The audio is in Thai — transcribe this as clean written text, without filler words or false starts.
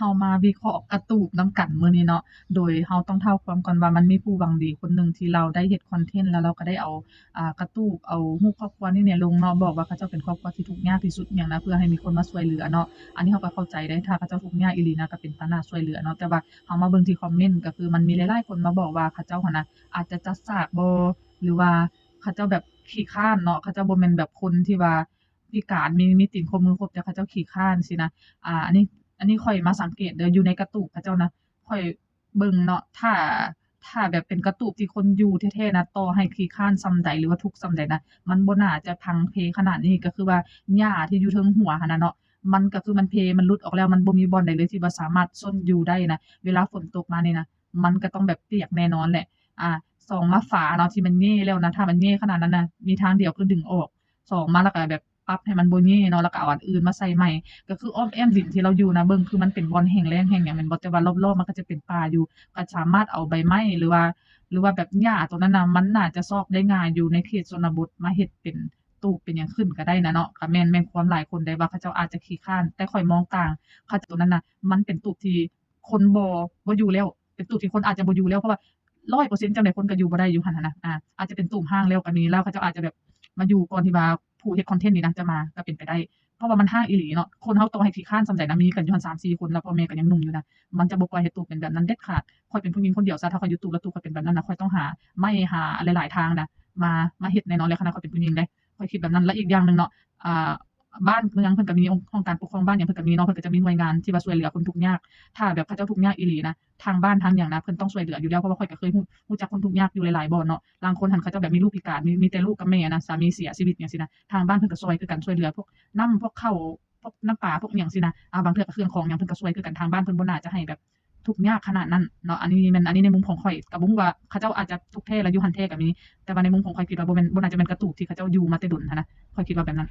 เฮามาวิเคราะห์การ์ตูนนำกันมื้อนี้เนาะโดยเฮาต้องเท้าความก่อนว่ามันมีผู้หวังดีคนหนึ่งที่เราได้เฮ็ดคอนเทนต์แล้วเราก็ได้เอาการ์ตูนเอารูปครอบครัวนี้เนี่ยลงเนาะบอกว่าเขาเจ้าเป็นครอบครัวที่ทุกข์ยากที่สุดอิหยังนะเพื่อให้มีคนมาช่วยเหลือเนาะอันนี้เราก็เข้าใจได้ถ้าเขาเจ้าทุกข์ยากอีหลีนะก็เป็นตาน่าช่วยเหลือเนาะแต่ว่าเฮามาเบิ่งที่คอมเมนต์ก็คือมันมีหลายๆคนมาบอกว่าเขาเจ้าหั้นน่ะอาจจะจัดฉากบ่หรือว่าเขาเจ้าแบบขี้คร้านเนาะเขาเจ้าบ่แม่นแบบคนที่ว่าพิการมีตีนครบมือครบแต่เขาเจ้าขี้คร้านสินะอันนี้ข้อยมาสังเกตเด้ออยู่ในการ์ตูนเขาเจ้านะข้อยเบิ่งเนาะถ้าแบบเป็นการ์ตูนที่คนอยู่แท้ๆนะต่อให้ขี้คร้านส่ำใดหรือว่าทุกข์ส่ำใดนะมันบ่น่าจะพังเพขนาดนี้ก็คือว่าหญ้าที่อยู่เทิงหัวหั้นน่ะเนาะมันก็คือมันเพมันหลุดออกแล้วมันบ่มีบ่อนใดเลยที่ว่าสามารถซ่อนอยู่ได้นะเวลาฝนตกมานี่นะมันก็ต้องแบบเปียกแน่นอนแหละอาสองมาฝาเนาะที่มันแย่แล้วนะถ้ามันแย่ขนาดนั้นน่ะมีทางเดียวคือดึงออกสองมาแล้วก็แบบปรับให้มันบ่แย่เนาะแล้วก็เอาอันอื่นมาใส่ใหม่ ก็คืออ้อมแอ้มดินที่เราอยู่นะเบิ่งคือมันเป็นบ่อนแห้งแล้งแห้งหยังแม่นบ่แต่ว่ารอบๆมันก็จะเป็นป่าอยู่ก็สามารถเอาใบไม้หรือว่าแบบหญ้าตรงนั้นน่ะมันน่าจะซอกได้ง่ายอยู่ในเขตชนบทมาเฮ็ดเป็นตูบเป็นหยังขึ้นก็ได้นะเนาะก็แม่นความหลายคนได้ว่าเขาเจ้าอาจจะขี้คร้านแต่ข้อยมองต่างเขาเจ้าตรงนั้นน่ะมันเป็นตูบที่คนบ่อยู่แล้วเป็นตูบที่คนอาจจะบ่อยู่แล้วเพราะว่า100%จั่งใดคนก็อยู่บ่ได้อยู่หั่นหั้นนะอาจจะเป็นตูบร้างแล้วก็มีแล้วเขาเจ้าอาจจะแบบมาอยู่ก่อนที่ว่าผู้เฮ็ดคอนเทนต์นี่นะจะมาก็เป็นไปได้ เพราะว่ามันห้างอีหลีเนาะคนเฮาต่อให้ขี้คร้านส่ำใดนะมีกันอยู่หั้น3-4คนแล้วพ่อแม่ก็ยังหนุ่มอยู่นะมันจะบ่ปล่อยให้ตูบเป็นแบบนั้นเด็ดขาดข้อยเป็นผู้หญิงคนเดียวซะถ้าข้อยอยู่ตูบแล้วตูบข้อยเป็นแบบนั้นน่ะข้อยต้องหาไม้หาหลายๆทางนะมาเฮ็ดแน่นอนเลยขนาดข้อยเป็นผู้หญิงเดะข้อยคิดแบบนั้นและอีกอย่างหนึ่งเนาะอ่าบ้านเมืองเพิ่นก็มีองค์การปกครองบ้านหยังเพิ่นก็มีเนาะเพิ่นก็จะมีหน่วยงานที่ว่าช่วยเหลือคนทุกข์ยากถ้าแบบเขาเจ้าทุกข์ยากอีหลีนะทางบ้านทางหยังนะเพิ่นต้องช่วยเหลืออยู่แล้วเพราะว่าข้อยก็เคยรู้จักคนทุกข์ยากอยู่หลายๆบ่อนเนาะลางคนหั้นเขาเจ้าแบบมีลูกพิการมีแต่ลูกกับแม่นะสามีเสียชีวิตจังซี้นะทางบ้านเพิ่นก็ช่วยคือกันช่วยเหลือพวกนำพวกข้าว พวกน้ำปลาพวกอิหยังซี้นะบางเทื่อก็เครื่องของหยังเพิ่นก็ช่วยคือกันทางบ้านเพิ่นบ่น่าจะให้แบบทุกข์ยากขนาดนั้นเนาะอันนี้ในมุมของข้อยก็บ่ฮู้ว่าเขาเจ้าอาจจะทุกข์แท้แล้วอยู่หั้นแท้ก็มีแต่ว่าในมุมของข้อยคิดว่าบ่น่าจะแม่นการ์ตูนที่เขาเจ้าอยู่มาแต่โดนหั้นนะข้อยคิดว่าแบบนั้น